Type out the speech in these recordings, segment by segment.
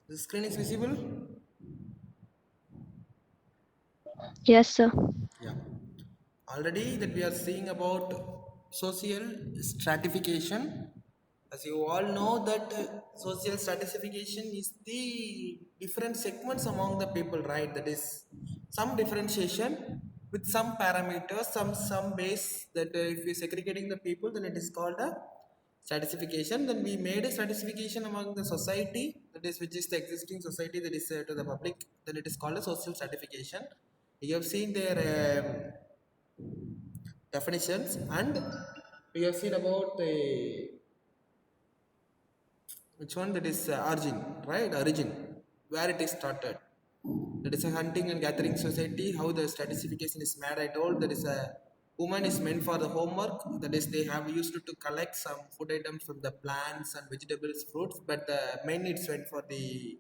The screen is visible? Yes, sir. Yeah. Already that we are seeing about social stratification. As you all know that social stratification is the different segments among the people, right? That is some differentiation with some parameters, some base that if we segregating the people, then it is called a stratification. Then we made a stratification among the society, that is which is the existing society that is to the public. Then it is called a social stratification. You have seen their definitions, and we have seen about the which one, that is origin, right? Origin, where it is started. That is a hunting and gathering society. How the stratification is made, I told that is a woman is meant for the homework. That is they have used to collect some food items from the plants and vegetables, fruits, but the men it's meant for the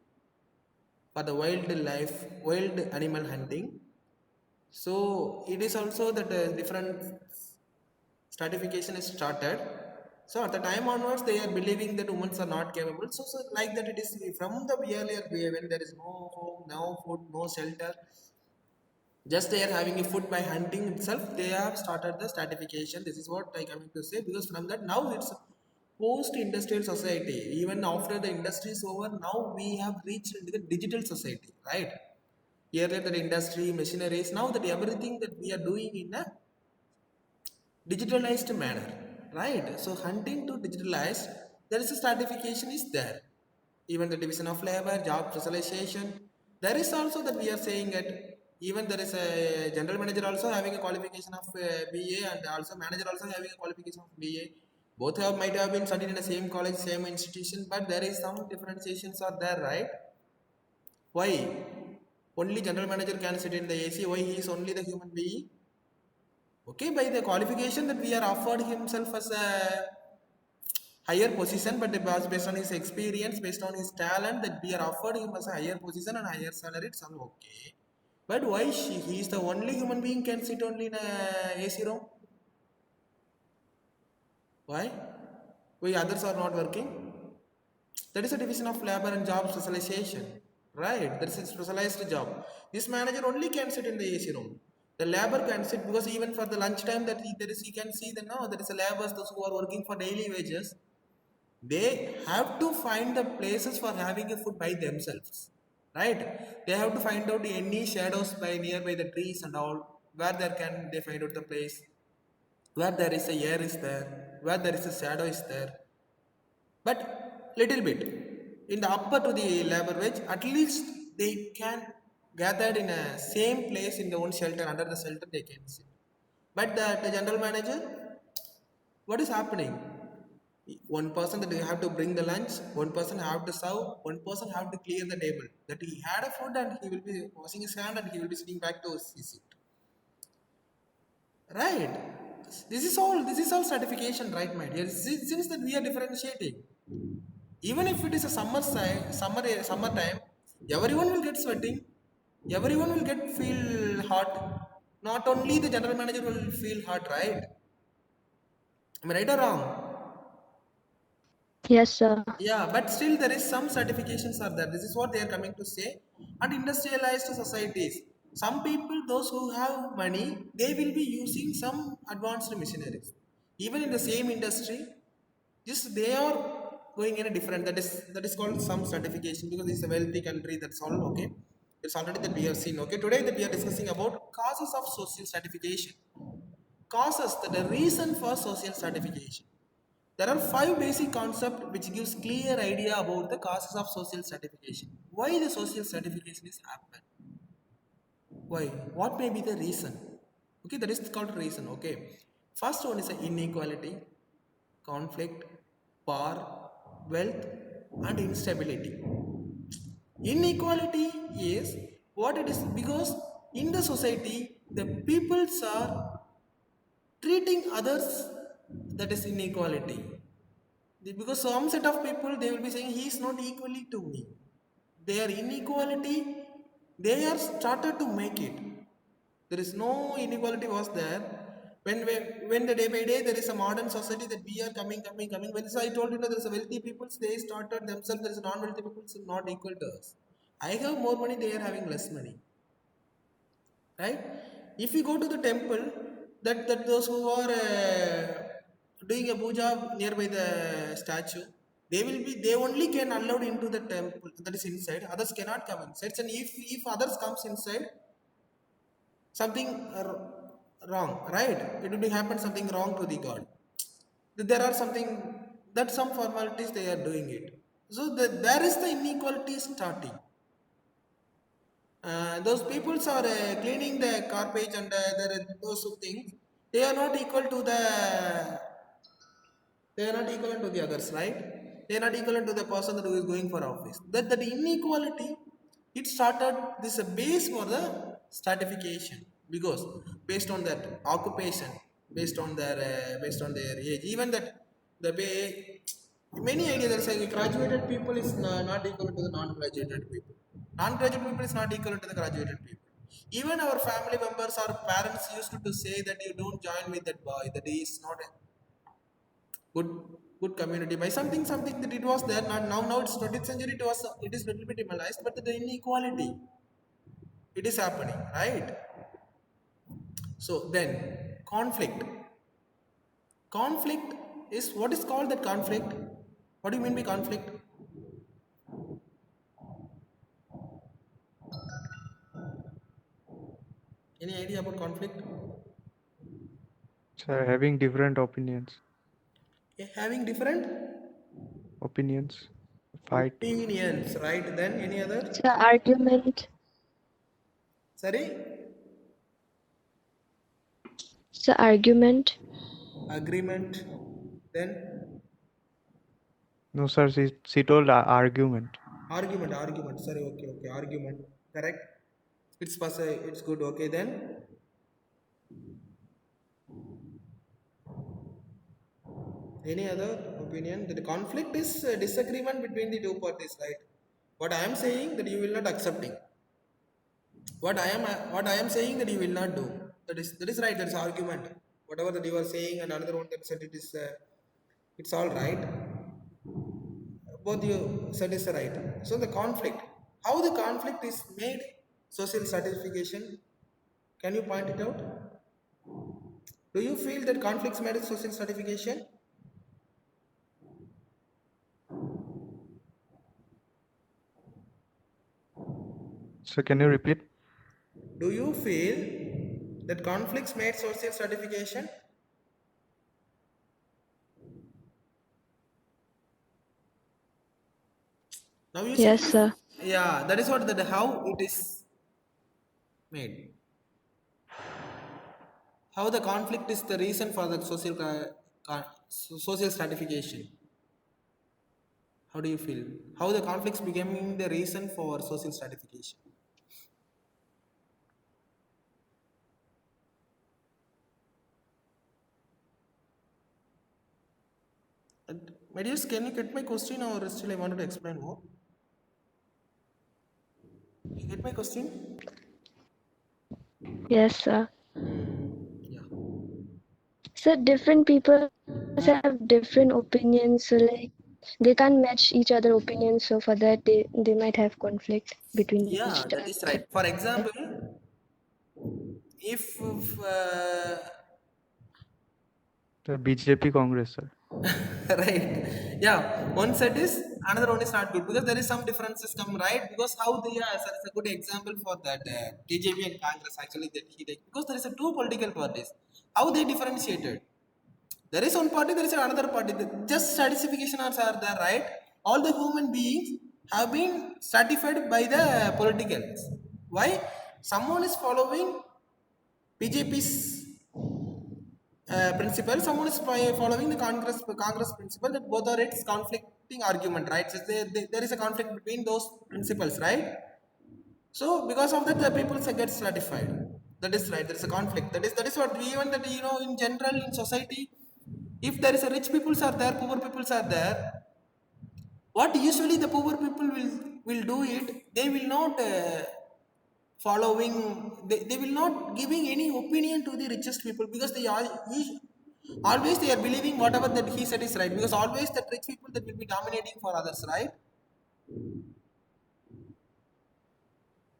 wild animal hunting. So it is also that different stratification is started. So at the time onwards, they are believing that women are not capable. So like that, it is from the earlier way when there is no home, no food, no shelter. Just they are having a food by hunting itself. They have started the stratification. This is what I coming to say, because from that now it's post-industrial society. Even after the industry is over, now we have reached into the digital society, right? Earlier the industry, machineries. Now that everything that we are doing in a digitalized manner, right? So hunting to digitalized, there is a stratification is there. Even the division of labor, job specialization, there is also that we are saying that even there is a general manager also having a qualification of BA, and also manager also having a qualification of BA. Both have might have been studied in the same college, same institution, but there is some differentiations are there, right? Why only general manager can sit in the AC? Why he is only the human being? Okay, by the qualification that we are offered himself as a higher position, but based on his experience, based on his talent, that we are offered him as a higher position and higher salary, it's all okay. But why he is the only human being can sit only in a AC room? Why? Why others are not working? That is a division of labor and job specialization, right? That is a specialized job. This manager only can sit in the AC room. The labor can sit, because even for the lunchtime that there is, you can see that now there is a laborers, those who are working for daily wages. They have to find the places for having a food by themselves, right? They have to find out any shadows by nearby the trees and all, where there can they find out the place, where there is a air is there, where there is a shadow is there. But little bit in the upper to the labor wage, at least they can gathered in a same place in their own shelter, under the shelter they can sit. But the general manager, what is happening? One person that you have to bring the lunch, one person have to serve, one person have to clear the table, that he had a food and he will be washing his hand and he will be sitting back to his seat, right? This is all certification, right, my dear? Since that we are differentiating, even if it is a summer time, everyone will get sweating, everyone will get feel hot. Not only the general manager will feel hot, right? Am I right or wrong? Yes, sir. Yeah, but still there is some certifications are there. This is what they are coming to say. And industrialized societies, some people, those who have money, they will be using some advanced machineries. Even in the same industry, just they are going in a different. That is called some certification, because it's a wealthy country. That's all okay. It's already that we have seen. Okay, today that we are discussing about causes of social certification. Causes, the reason for social certification. There are five basic concepts which gives clear idea about the causes of social stratification. Why the social stratification is happen? Why? What may be the reason? Okay, that is called reason. Okay, first one is inequality, conflict, power, wealth, and instability. Inequality is what it is, because in the society the peoples are treating others, that is inequality. Because some set of people they will be saying he is not equally to me. Their inequality, they are started to make it. There is no inequality was there. When the day by day there is a modern society that we are coming. When so I told you, there's a wealthy people, they started themselves. There is non-wealthy people not equal to us. I have more money, they are having less money, right? If you go to the temple, that those who are doing a puja nearby the statue, they only can allowed into the temple that is inside. Others cannot come inside. And if others comes inside, something wrong, right? It will be happen something wrong to the god. There are something that some formalities they are doing it. So there is the inequality starting. Those peoples are cleaning the garbage and those things. They are not equal to the. They are not equal to the others, right? They are not equal to the person who is going for office. That inequality, it started this a base for the stratification because based on that occupation, based on their age, even that the way many ideas are saying graduated people is not equal to the non-graduated people. Non-graduate people is not equal to the graduated people. Even our family members or parents used to say that you don't join with that boy, that he is not a good community by something that it was there. Not now it's 20th century, it is little bit minimalized, but the inequality, it is happening, right? So then conflict is what is called that conflict. What do you mean by conflict? Any idea about conflict? Sir, having different Having different opinions, fight. opinions, right? Then any other? It's an argument. Sorry. It's an argument. Agreement. Then No, sir, she told argument. argument. Sorry, okay, argument. Correct. It's good. Okay, then any other opinion? The conflict is disagreement between the two parties, right? What I am saying that you will not accepting. What I am saying that you will not do. That is right. That's argument. Whatever that you are saying and another one that said it is it's all right. Both you said is right. So the conflict, how the conflict is made social stratification. Can you point it out? Do you feel that conflicts made social stratification? So can you repeat? Do you feel that conflicts made social stratification? Now you see, Yes, sir. yeah, that is what that how it is made. How the conflict is the reason for the social stratification. How do you feel? How the conflicts becoming the reason for social stratification? My dears, can you get my question or still I wanted to explain more? You get my question? Yes, sir. Yeah. So different people have different opinions. So like they can't match each other opinions. So for that they might have conflict between Yeah, each that is other. right. For example, if The BJP Congress, sir. right, yeah, one set is another one is not good because there is some differences come, right? Because how the yeah, sir, is a good example for that TJP and Congress actually that he like because there is a two political parties. How they differentiated? There is one party, there is another party. Just stratifications are there, right? All the human beings have been stratified by the politicals. Why? Someone is following BJP's principle, someone is following the Congress principle, that both are its conflicting argument, right? So there is a conflict between those principles, right? So because of that, the people get stratified. That is right. There is a conflict. That is what we even that in general in society, if there is a rich peoples are there, poor peoples are there. What usually the poor people will do it, they will not following they will not giving any opinion to the richest people, because they are always they are believing whatever that he said is right, because always the rich people that will be dominating for others, right?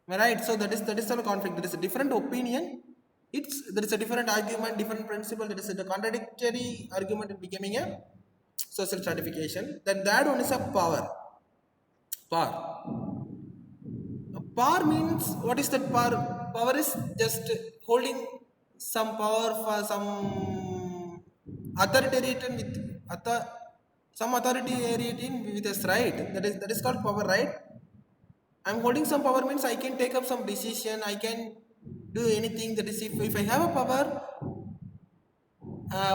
Am I right? So that is the conflict. There is a different opinion. There is a different argument, different principle. There is a contradictory argument in becoming a social stratification. Then that one is a power. Power. Power means, what is that power? Power is just holding some power for some authoritarian with some authoritarian with us, right? That is called power, right? I'm holding some power means I can take up some decision. I can do anything. That is, if I have a power,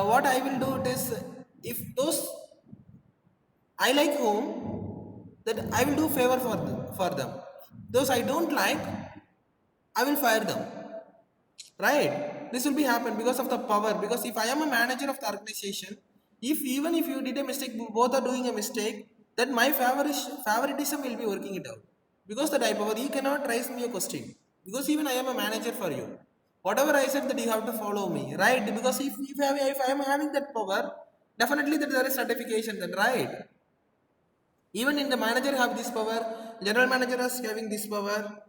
what I will do is, if those I like whom, that I will do favor for them. Those I don't like, I will fire them. Right? This will be happen because of the power. Because if I am a manager of the organization, if even if you did a mistake, both are doing a mistake, then my favoritism will be working it out. Because that I power, you cannot raise me a question. Because even I am a manager for you. Whatever I said, that you have to follow me, right? Because if I am having that power, definitely that there is certification, then right. Even in the manager have this power, general manager is having this power.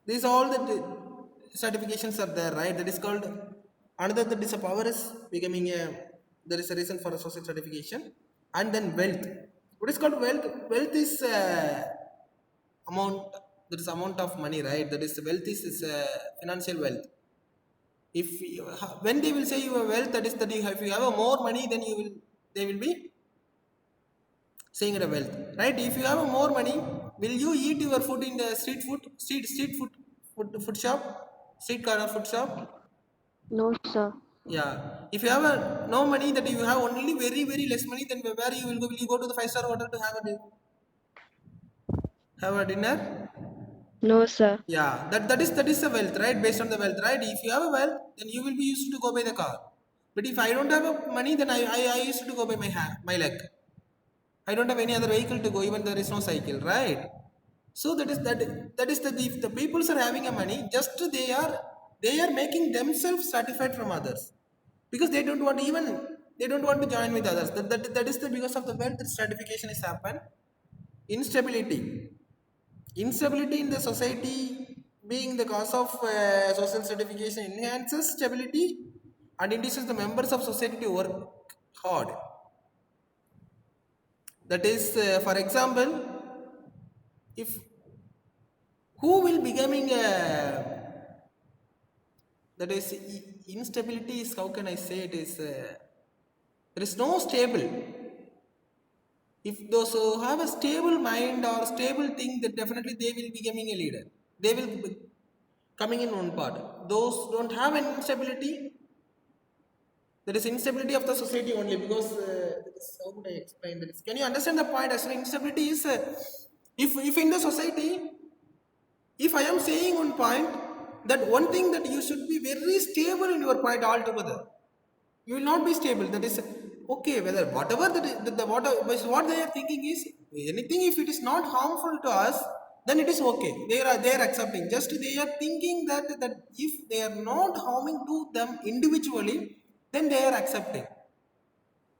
These all the certifications are there, right? That is called, another that is a power is becoming a, there is a reason for a social certification. And then wealth. What is called wealth? Wealth is amount, that is amount of money, right? That is wealth is financial wealth. If you, when they will say you have wealth, that is that you have, if you have a more money, then you will, they will be saying it a wealth, right? If you have a more money, will you eat your food in the street food shop, street corner food shop? No, sir. Yeah. If you have no money, that you have only very less money, then where you will go? Will you go to the five-star hotel to have a dinner? No, sir. Yeah. That is the wealth, right? Based on the wealth, right? If you have a wealth, then you will be used to go by the car. But if I don't have a money, then I used to go by my leg. I don't have any other vehicle to go, even there is no cycle, right? So that is the, if the peoples are having a money, just they are making themselves satisfied from others, because they don't want to join with others. That is the, because of the wealth stratification is happen. Instability in the society being the cause of social stratification enhances stability and induces the members of society to work hard. That is, for example, if who will becoming that is instability is, how can I say it is, there is no stable. If those who have a stable mind or stable thing, that definitely they will becoming a leader, they will be coming in one part. Those don't have an instability, there is instability of the society only, because that is, how would I explain this? Can you understand the point? Actually, instability is, if in the society, if I am saying one point, that one thing that you should be very stable in your point altogether, you will not be stable. That is okay. Whether whatever what they are thinking is, anything if it is not harmful to us, then it is okay. They are accepting. Just they are thinking that if they are not harming to them individually, then they are accepting.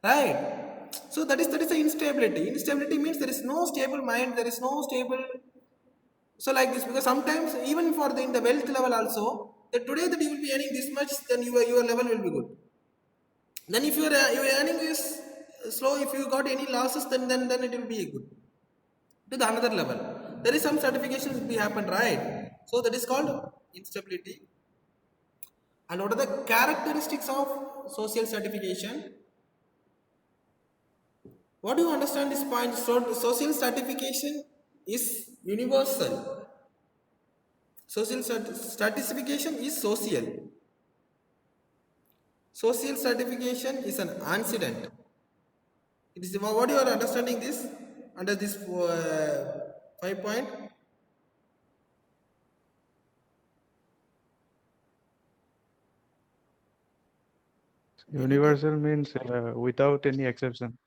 Right? So that is the instability. Instability means there is no stable mind, there is no stable. So like this, because sometimes even for in the wealth level also, that today that you will be earning this much, then your level will be good. Then if your earning is slow, if you got any losses, then it will be good to the another level. There is some certifications will be happen, right? So that is called instability. And what are the characteristics of social certification? What do you understand this point? So social stratification is universal. Social stratification is social. Social stratification is an accident. It is what you are understanding this under this 5 point. Universal means without any exception.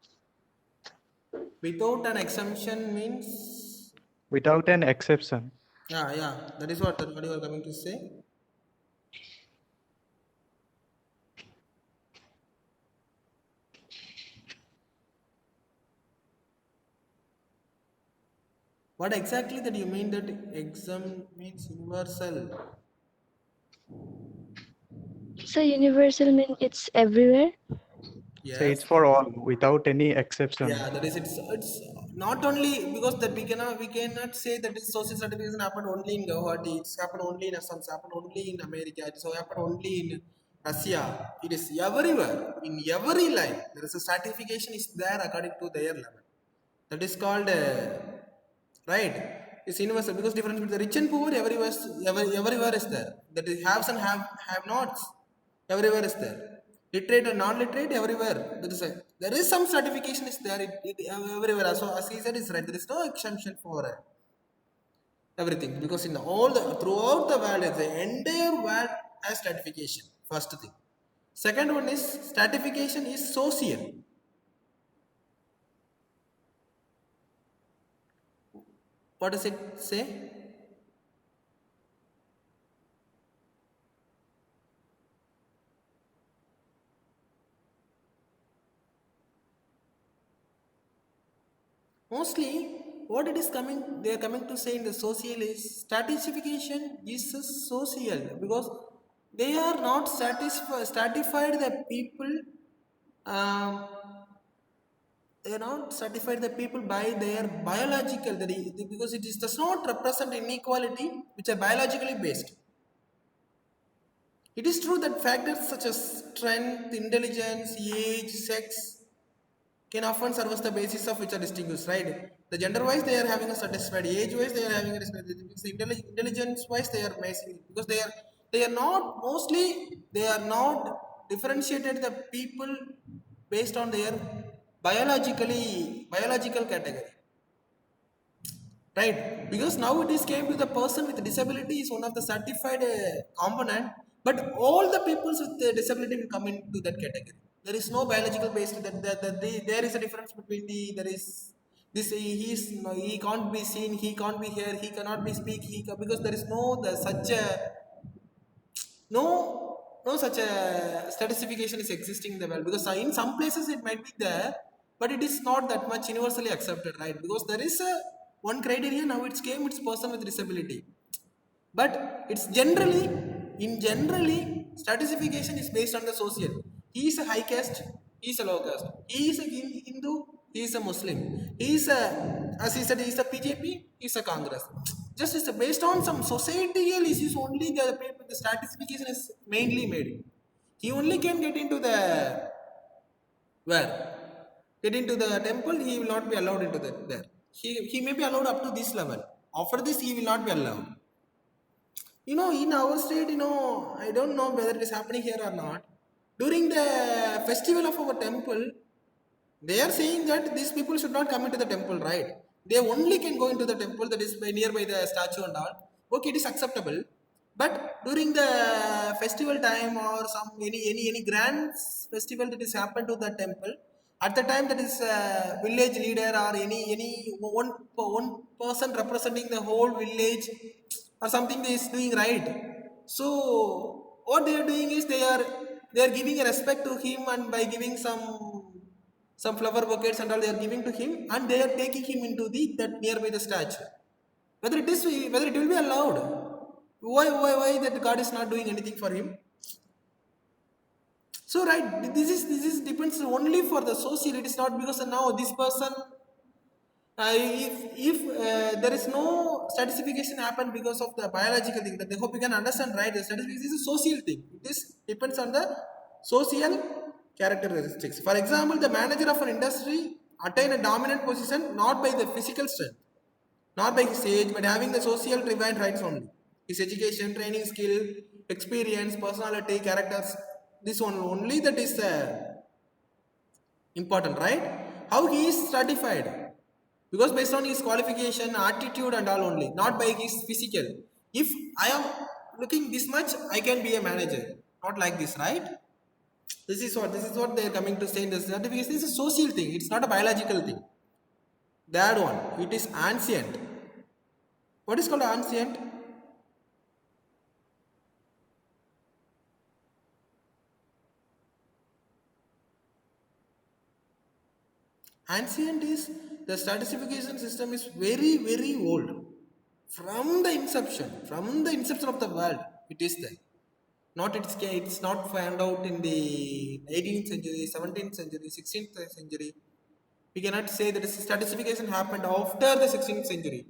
Without an exemption means, Without an exception. yeah, that is what you are coming to say. What exactly that you mean that exam means universal? So universal mean it's everywhere. Say it's Yes. for all without any exception. Yeah, that is it's not only because that we cannot say that this social certification happened only in Guwahati, it's happened only in Assam, it's happened only in America, it's happened only in Russia. It is everywhere. In every line, there is a certification is there according to their level. That is called right. It's universal because difference between the rich and poor everywhere is there. That is haves and have nots everywhere is there. Literate and non-literate everywhere. There is some certification is there. It everywhere. So as he said is right. There is no exemption for everything because in all the throughout the world, the entire world has stratification. First thing. Second one is stratification is social. What does it say? Mostly, what it is coming, they are coming to say in the social is stratification is a social because they are not stratified the people. Um, they are not certified the people by their biological because it is does not represent inequality which are biologically based. It is true that factors such as strength, intelligence, age, sex can often serve as the basis of which are distinguished, right? The gender wise they are having a satisfied, age wise they are having a satisfied, intelligence wise they are missing because they are not mostly they are not differentiated the people based on their biological category, right? Because now it is came to the person with disability is one of the certified component, but all the peoples with disability will come into that category. There is no biological based there is a difference between the there is this he can't be seen, he can't be here, he cannot be speak, because there is no such a no no such a stratification is existing in the world because in some places it might be there but it is not that much universally accepted, right? Because there is a one criteria now it's came it's person with disability, but it's generally stratification is based on the social. He is a high caste, he is a low caste, he is a Hindu, he is a Muslim, he is a, as he said, he is a PJP, he is a Congress. Just is based on some societal issues only the stratification is mainly made. He only can get into the where get into the temple, he will not be allowed into the there. He may be allowed up to this level. After this he will not be allowed. In our state, I don't know whether it is happening here or not. During the festival of our temple, they are saying that these people should not come into the temple, right? They only can go into the temple that is nearby the statue and all. Okay, it is acceptable. But during the festival time or some any grand festival that is happened to the temple, at the time that is village leader or any one person representing the whole village or something is doing right. So what they are doing is they are giving a respect to him and by giving some flower bouquets and all they are giving to him and they are taking him into the that nearby the statue. Whether it will be allowed. Why that God is not doing anything for him? So right, this is depends only for the social. It is not because now this person if there is no stratification happen because of the biological thing, that I hope you can understand, right? The stratification is a social thing. This depends on the social characteristics. For example, the manager of an industry attain a dominant position not by the physical strength, not by his age, but having the social divine rights only. His education, training, skill, experience, personality, characters. This one only that is important, right? How he is stratified, because based on his qualification, attitude and all only, not by his physical. If I am looking this much I can be a manager, not like this, right? This is what they are coming to say in the certification. This is a social thing, it's not a biological thing. That one, it is ancient. What is called ancient? Ancient is the stratification system is very very old. From the inception of the world, it is there. Not it's not found out in the 18th century, 17th century, 16th century. We cannot say that stratification happened after the 16th century.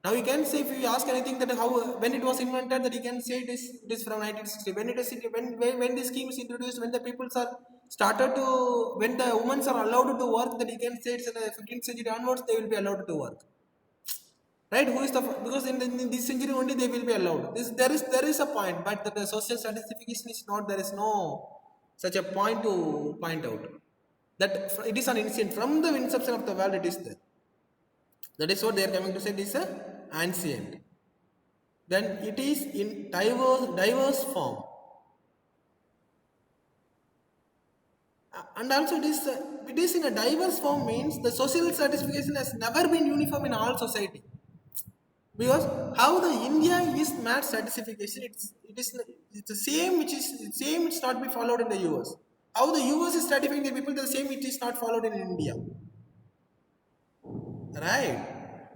Now you can say, if you ask anything, that how when it was invented, that you can say it is from 1960. When it is when this scheme is introduced, when the peoples are started to, when the women are allowed to work, that you can say it's in the 15th century onwards they will be allowed to work. Right? Who is the, because in this century only they will be allowed. There is a point, but the social stratification is not. There is no such a point to point out. That it is an ancient, from the inception of the world it is there. That is what they are coming to say. It is a ancient. Then it is in diverse form. And also it is in a diverse form means the social stratification has never been uniform in all society. Because how the India is mad stratification, it's the same, which is same, it's not be followed in the US. How the US is stratifying the people, the same it is not followed in India. Right?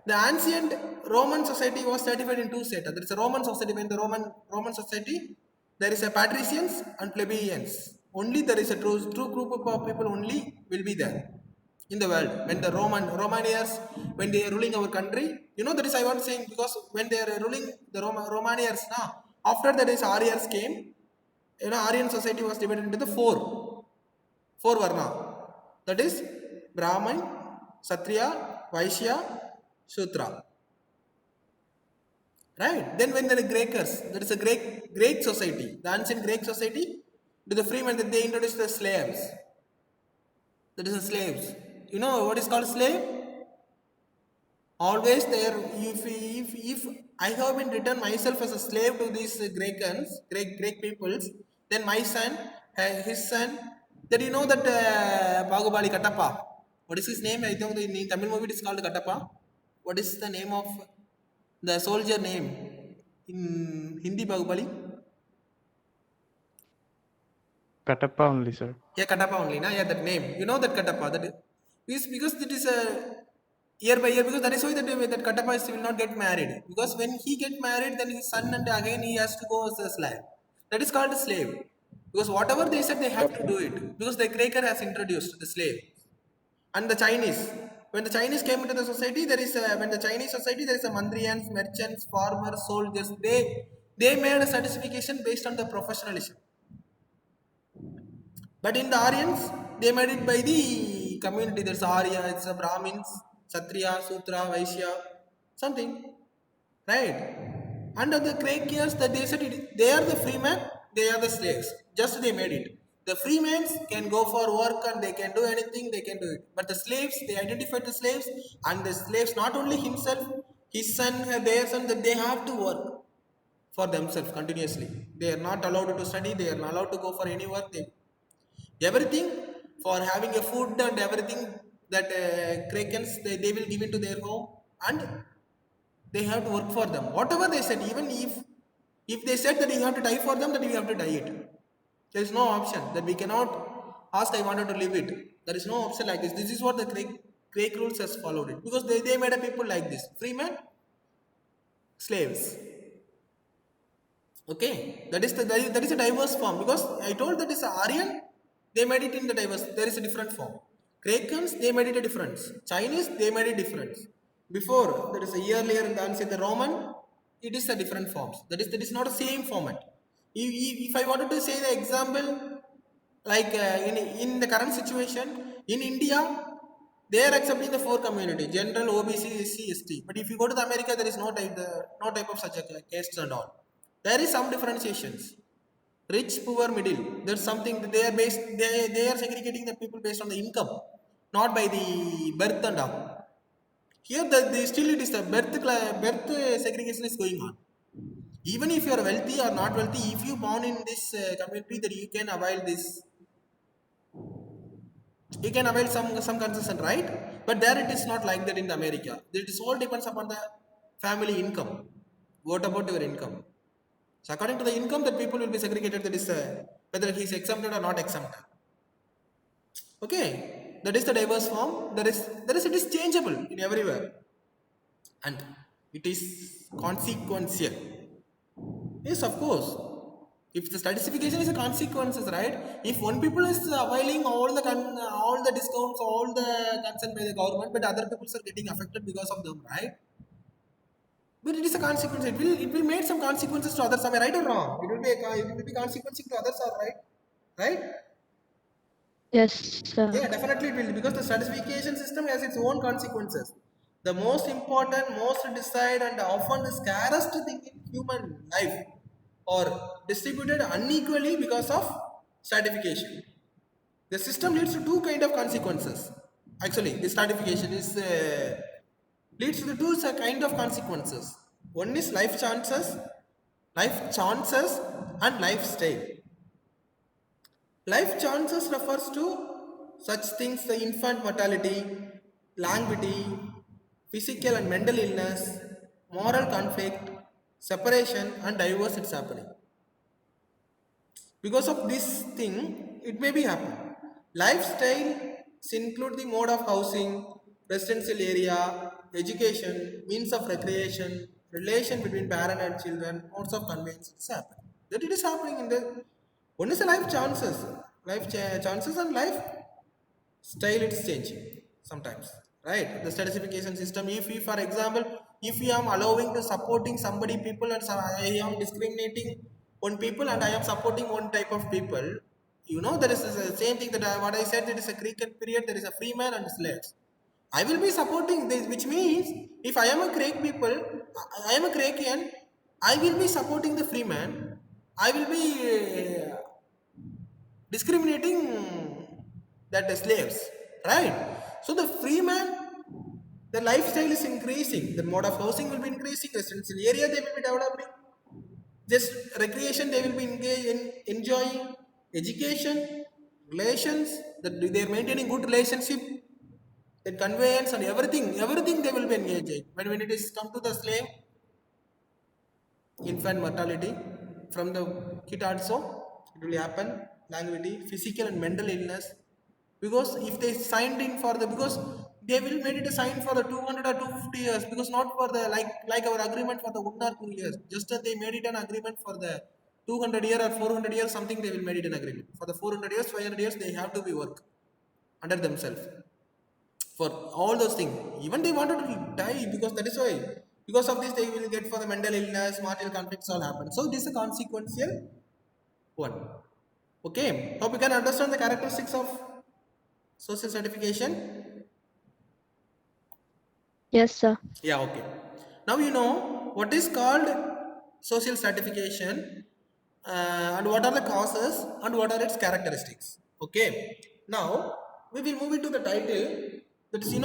The ancient Roman society was stratified in two sets. There is a Roman society. When the Roman society, there is a patricians and plebeians. Only there is a true group of people only will be there in the world. When the Romanians, when they are ruling our country, that is I was saying, because when they are ruling the Romanians now, after that is Aryans came. Aryan society was divided into the four varna. That is Brahmin, Kshatriya, Vaishya, Shudra. Right? Then when there are Greekers, there is a Greek society, the ancient Greek society, to the freemen, that they introduced the slaves. That is the slaves. You know what is called slave? Always there, if I have been written myself as a slave to these Greek peoples, then my son, his son, that that Bahubali Katappa. What is his name? I think in Tamil movie it is called Katappa. What is the name of the soldier name in Hindi Bahubali? Katappa only, sir. Yeah, Katappa only, na? Yeah, that name. You know that Katappa. That is because it is a year by year. Because that is why that Katappa will not get married. Because when he get married, then his son and again he has to go as a slave. That is called a slave. Because whatever they said, they have to do it. Because the Quaker has introduced the slave. And the Chinese. When the Chinese came into the society, when the Chinese society, there is a Mandrians, merchants, farmers, soldiers. They made a certification based on the professionalism. But in the Aryans, they made it by the community. There's Arya, it's a Brahmins, Kshatriya, Sutra, Vaishya, something. Right? Under the Quakers, that they said they are the freemen, they are the slaves. Just they made it. The freemen can go for work and they can do anything, they can do it. But the slaves, they identified the slaves, and the slaves, not only himself, his son, their son, that they have to work for themselves continuously. They are not allowed to study, they are not allowed to go for any work. Everything for having a food and everything that Krakens, they will give into their home, and they have to work for them. Whatever they said, even if they said that you have to die for them, then we have to die it. There is no option that we cannot ask, I wanted to live it. There is no option like this. This is what the Craig rules has followed it. Because they made a people like this. Freemen, slaves. Okay, that is a diverse form, because I told that is Aryan, they made it in the diverse. There is a different form. Krakens, they made it a difference. Chinese, they made it difference. Before, that is a year earlier in the Roman, it is a different forms. That is not the same format. If I wanted to say the example, like in the current situation in India, they are accepting the four community: general, OBC, SC, ST. But if you go to the America, there is no type of such a caste and all. There is some differentiations. Rich, poor, middle. There's something that they are based. They are segregating the people based on the income, not by the birth and all. Here, still it is the birth segregation is going on. Even if you are wealthy or not wealthy, if you born in this community, that you can avail this. You can avail some concession, right? But there it is not like that in America. It is all depends upon the family income. What about your income? So according to the income, that people will be segregated. That is whether he is exempted or not exempted. Okay. That is the diverse form. There is it is changeable in everywhere, and it is consequential. Yes, of course. If the stratification is a consequences, right? If one people is availing all the discounts, all the concern by the government, but other people are getting affected because of them, right? But it is a consequence. It will make some consequences to others. Am I right or wrong? It will be consequencing to others, or right? Right? Yes, sir. Yeah, definitely it will, because the stratification system has its own consequences. The most important, most desired, and often the scarcest thing in human life are distributed unequally because of stratification. The system leads to two kind of consequences. Actually, the stratification is leads to the two kind of consequences. One is life chances, and lifestyle. Life chances refers to such things the infant mortality, languidity, physical and mental illness, moral conflict, separation, and divorce. It's happening. Because of this thing, it may be happen. Lifestyle include the mode of housing, residential area, education, means of recreation, relation between parent and children, modes of conveyance. It's happening. That it is happening in the one is the chances and life style it's changing sometimes, right? The stratification system, if for example, if we am allowing to supporting somebody people, and I am discriminating one people and I am supporting one type of people, there is the same thing that what I said, there is a Greek period, there is a free man and slaves. I will be supporting this, which means if I am a Greek people, I am a Greekian, I will be supporting the free man. I will be discriminating that the slaves, right? So the free man, the lifestyle is increasing, the mode of housing will be increasing, residential area they will be developing, just recreation they will be engaged in, enjoying education, relations, that they are maintaining good relationship, that conveyance and everything they will be engaging. But when it is come to the slave, infant mortality from the kid also, it will happen, languidity, physical and mental illness, because if they signed in for the, because they will made it a sign for the 200 or 250 years, because not for the like our agreement for the 1 or 2 years, just that they made it an agreement for the 200 year or 400 years, something they will made it an agreement for the 400 years, 500 years they have to be work under themselves for all those things. Even they wanted to die, because that is why, because of this they will get for the mental illness, marital conflicts all happen. So this is a consequential one. Okay, hope you can understand the characteristics of social certification. Yes, sir. Yeah, okay. Now you know what is called social stratification, and what are the causes and what are its characteristics. Okay. Now we will move into the title. That's I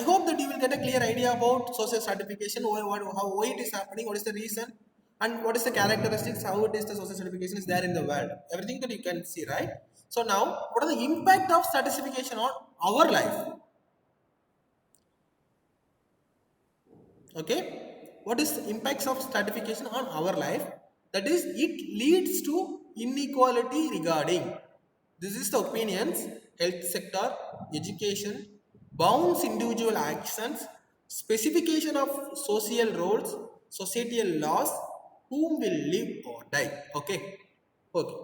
hope that you will get a clear idea about social stratification, why it is happening, what is the reason, and what is the characteristics, how it is the social stratification is there in the world. Everything that you can see, right? So now, what are the impact of stratification on our life? Okay, what is the impacts of stratification on our life? That is, it leads to inequality regarding, this is the opinions, health sector, education, bounds individual actions, specification of social roles, societal laws, whom will live or die. Okay, okay,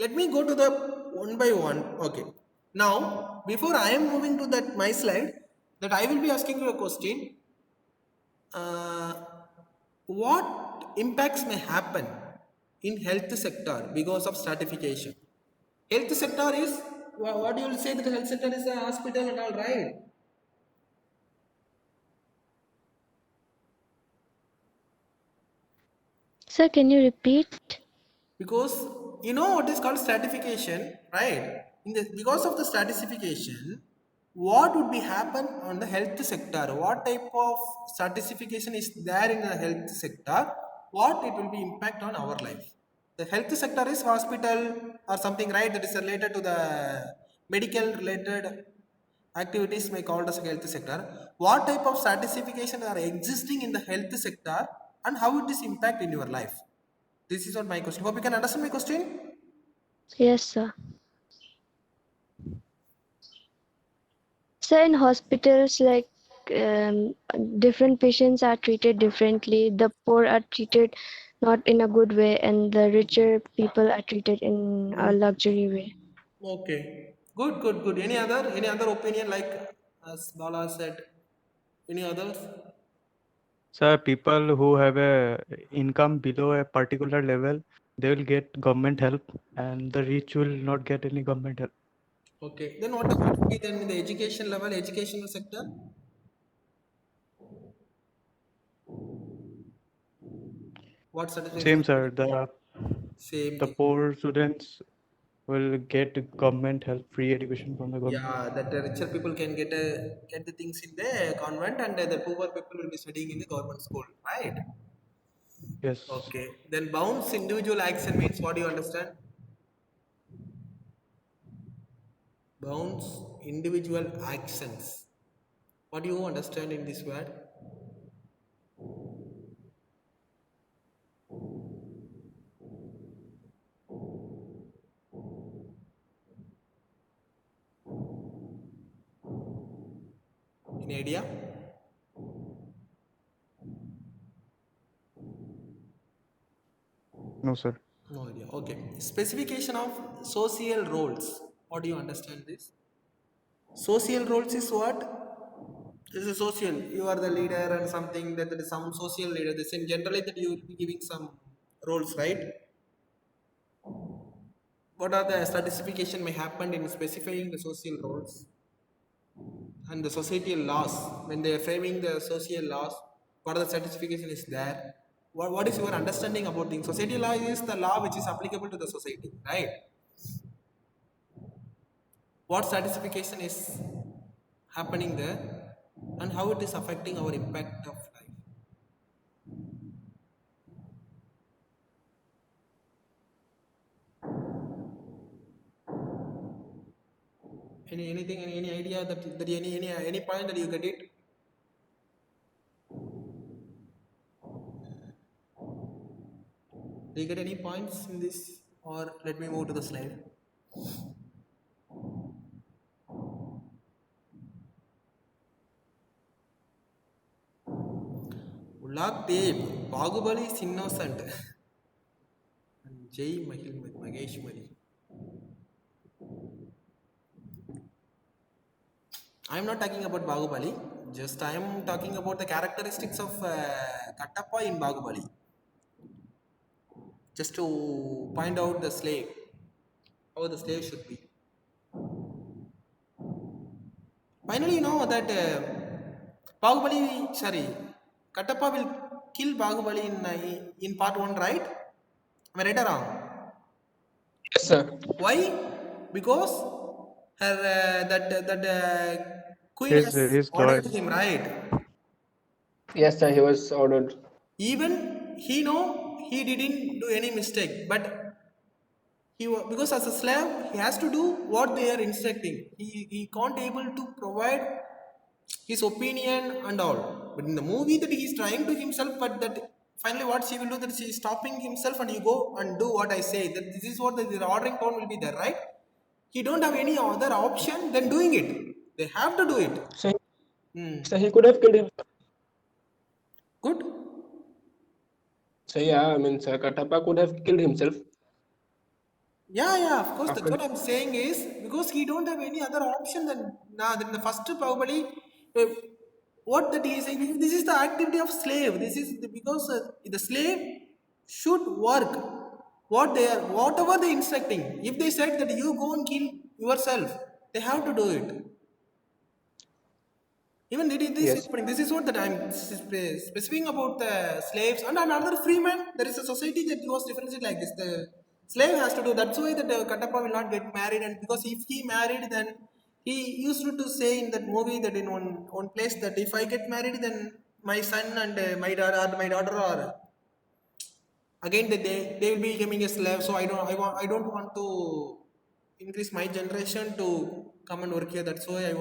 let me go to the one by one. Okay, now before I am moving to that my slide, that I will be asking you a question. uh, what impacts may happen in health sector because of stratification? Health sector is what you will say, that the health sector is a hospital and all, right? Sir, can you repeat? Because you know what is called stratification, right? Because of the stratification, what would be happen on the health sector? What type of stratification is there in the health sector? What it will be impact on our life? The health sector is hospital or something, right? That is related to the medical related activities may called as a health sector. What type of stratification are existing in the health sector, and how it is impact in your life? This is not my question. Hope you can understand my question. Yes, sir. So in hospitals, like um, different patients are treated differently. The poor are treated not in a good way, and the richer people are treated in a luxury way. Okay. Good, good, good. Any other opinion like as Bala said? Any others? Sir, people who have a income below a particular level, they will get government help, and the rich will not get any government help. Okay. Then what about be then in the education level, educational sector? What Same, certification? sir. Same The thing. poor students will get government help, free education from the government. Yeah, that richer people can get the things in the convent, and the poorer people will be studying in the government school, right? Yes. Okay. Then bounce individual action means what do you understand? Bounce individual actions. What do you understand in this word? Any idea? No, sir. No idea. Okay. Specification of social roles. What do you understand this? Social roles is what? This is social. You are the leader and something that there is some social leader. The same generally that you will be giving some roles, right? What are the certification may happen in specifying the social roles and the societal laws when they are framing the social laws? What are the certification is there? What is your understanding about things? Society law is the law which is applicable to the society, right? What certification is happening there and how it is affecting our impact of life? Any idea that any point that you get it? Do you get any points in this? Or let me move to the slide. Ulak Dev, Bahubali is innocent. And Jai Maheshwari. I am not talking about Bahubali. Just I am talking about the characteristics of Kattappa in Bahubali. Just to point out the slave, how the slave should be. Finally, you know that Kattappa will kill Bahubali in part 1, right? Am I right or wrong? Yes, sir. Why? Because her that queen has His ordered loyal. him, right? Yes, sir. He was ordered. Even he know he didn't do any mistake, but because as a slave he has to do what they are instructing. He can't able to provide his opinion and all. But in the movie that he is trying to himself, but that finally what she will do that she is stopping himself and you go and do what I say. That this is what the ordering tone will be there, right? He don't have any other option than doing it. They have to do it. So, Hmm. so he could have killed him. Good. So yeah, I mean, Sir Katappa could have killed himself Yeah, yeah, of course. That's after. what I'm saying is because he don't have any other option than now. Than the first probably, uh, what that he is saying. This is the activity of slave. This is because the slave should work. What they are, whatever they instructing. If they said that you go and kill yourself, they have to do it. Even they did this Yes. happening. This is what that I'm specifying about the slaves and another free man. There is a society that was differentiated like this. The slave has to do. That's why that Kattappa will not get married. And because if he married, then he used to say in that movie that in one place that if I get married, then my son and my daughter are again they will be becoming a slave. So I don't want to increase my generation to come and work here. That's why I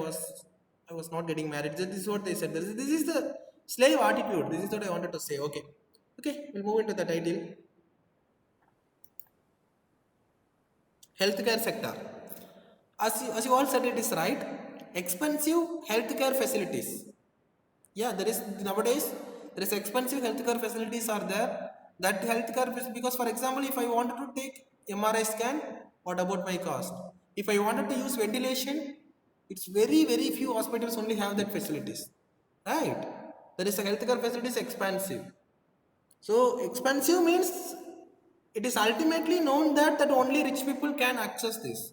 was not getting married. This is what they said. This is the slave attitude. This is what I wanted to say. Okay, okay, we'll move into the title. Healthcare sector, as you all said, it is right. expensive healthcare facilities. Yeah, there is nowadays there is expensive healthcare facilities are there. That healthcare because for example, if I wanted to take MRI scan, what about my cost? If I wanted to use ventilation, it's very few hospitals only have that facilities, right? There is a healthcare facilities expensive. So expensive means it is ultimately known that only rich people can access this.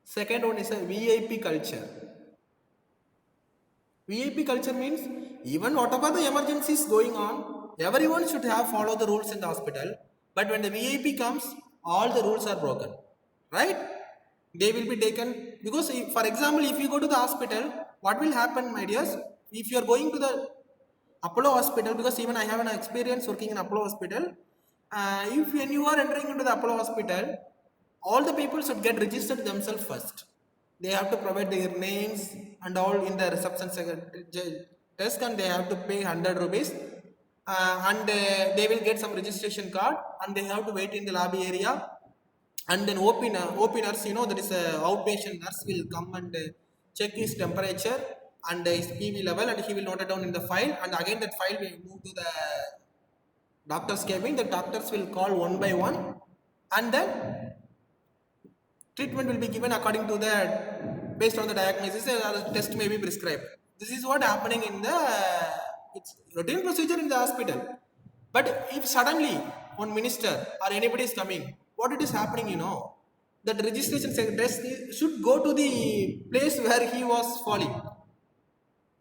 Second one is a VIP culture. VIP culture means even whatever the emergency is going on, everyone should have follow the rules in the hospital. But when the VIP comes, all the rules are broken, right? They will be taken because, for example, if you go to the hospital, what will happen, my dears? If you are going to the Apollo Hospital, because even I have an experience working in Apollo Hospital. If when you are entering into the Apollo Hospital, all the people should get registered themselves first. They have to provide their names and all in the reception desk, and they have to pay 100 rupees. And they will get some registration card, and they have to wait in the lobby area. And then OP nurse, there is a outpatient nurse will come and check his temperature and his PV level, and he will note it down in the file, and again that file will move to the doctor's cabin. The doctors will call one by one, and then treatment will be given according to the based on the diagnosis, or test may be prescribed. This is what happening in the it's routine procedure in the hospital. But if suddenly one minister or anybody is coming, what it is happening, that registration desk should go to the place where he was falling.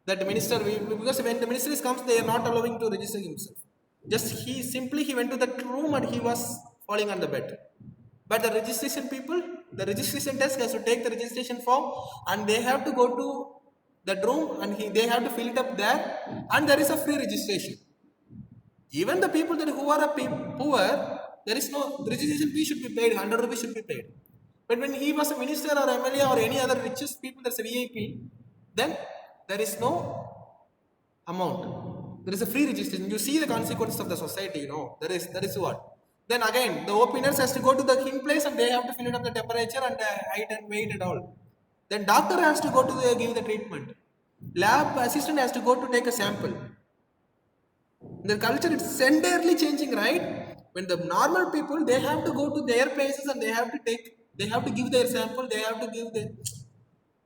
That minister because when the minister comes, they are not allowing to register himself. Just he went to that room and he was falling on the bed. But the registration people, the registration desk has to take the registration form, and they have to go to that room, and they have to fill it up there, and there is a free registration. Even the people that who are poor, there is no registration fee should be paid, 100 rupees should be paid. But when he was a minister or MLA or any other richest people, that's a VIP, then there is no amount. There is a free registration. You see the consequences of the society, that is what. Then again, the opiners has to go to the him place, and they have to fill it up the temperature and height and weight and all. Then doctor has to go to give the treatment. Lab assistant has to go to take a sample. The culture is entirely changing, right? When the normal people, they have to go to their places and they have to give their sample, they have to give the.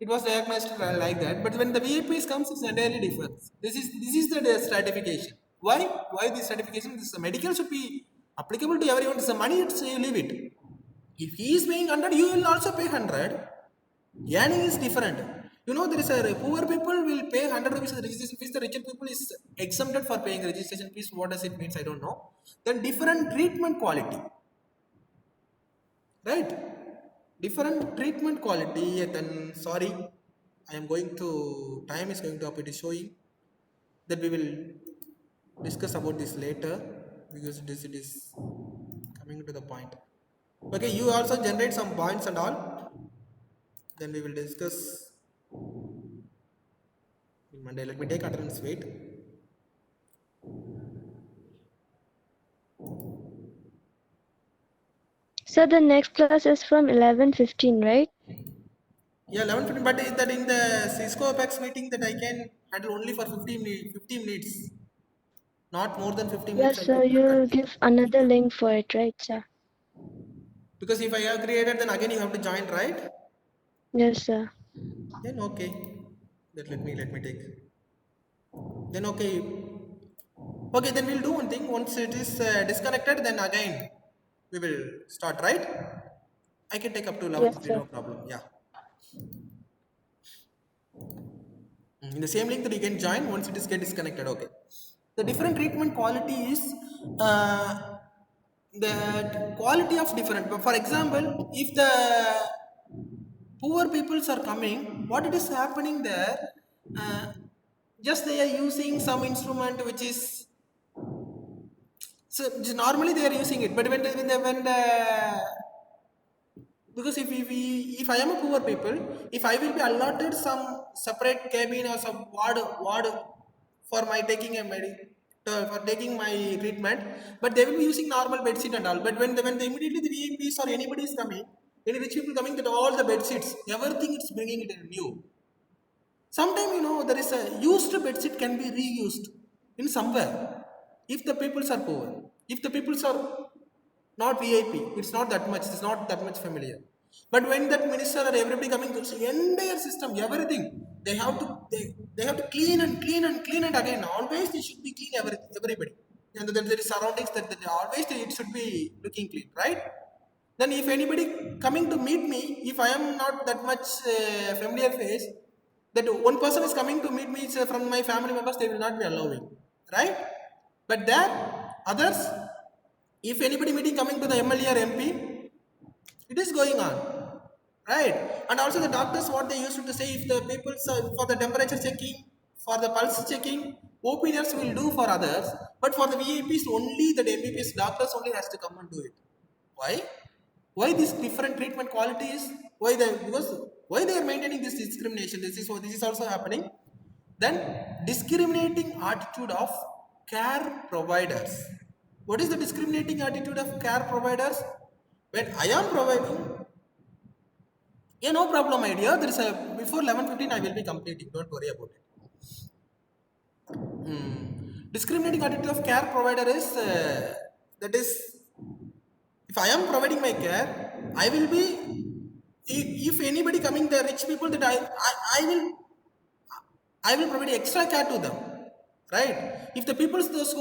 It was diagnosed like that, but when the VIPs comes, it's entirely different. This is the stratification. Why? Why this stratification? This the medical should be applicable to everyone. It's the money. It's you leave it. If he is paying 100, you will also pay 100. Earning is different. There is a poor people will pay 100 rupees registration fees. The richer people is exempted for paying registration fees. What does it mean? I don't know. Then different treatment quality, right? Different treatment quality. Then sorry, I am going to time is going to up. It is showing that we will discuss about this later, because it is coming to the point. Okay, you also generate some points and all. Then we will discuss Monday. Let me take attendance. Wait. So the next class is from 11:15, right? Yeah, 11:15. But is that in the Cisco Apex meeting that I can handle only for 15 minutes, not more than 15 minutes. Yes, I so can you'll cut. give another link for it, right, sir? Because if I have created, then again you have to join, right? Yes, sir. Then okay. Let me take. Then okay. Okay, then we'll do one thing. Once it is disconnected, then again we will start, right? I can take up to Yes, 11:15, sir. no problem. Yeah. In the same link that you can join once it is get disconnected. Okay. The different treatment quality is the quality of different. For example, if the poor peoples are coming, what it is happening there? Uh, just they are using some instrument which is so normally they are using it, but when the because if I am a poor people, if I will be allotted some separate cabin or some ward for my taking for taking my treatment, but they will be using normal bed sheet and all. But when immediately the VIPs or anybody is coming, any rich people coming, that all the bed sheets, everything it's bringing it in new. Sometimes, there is a used bedsheet can be reused in somewhere. If the peoples are poor, if the peoples are not VIP, it's not that much, it's not that much familiar. But when that minister or everybody coming to see entire system, everything, they have to clean and clean and clean and again. Always they should be clean everybody. And then there is surroundings that always it should be looking clean, right? Then if anybody coming to meet me, if I am not that much familiar face, that one person is coming to meet me, it's from my family members, they will not be allowing, right? But there, others, if anybody meeting coming to the MLA or MP, it is going on, right? And also the doctors, what they used to say, if the people for the temperature checking, for the pulse checking, OPNers will do for others, but for the VIPs only, the MBBS doctors only has to come and do it. Why? Why this different treatment quality is? Why they? Because why they are maintaining this discrimination? This is also happening. Then discriminating attitude of care providers. What is the discriminating attitude of care providers? When I am providing, yeah, no problem, my dear. There is a before 11:15 I will be completing. Don't worry about it. Discriminating attitude of care provider is that is, if I am providing my care, I will be, if anybody coming, the rich people, that I will provide extra care to them, right? If the people those who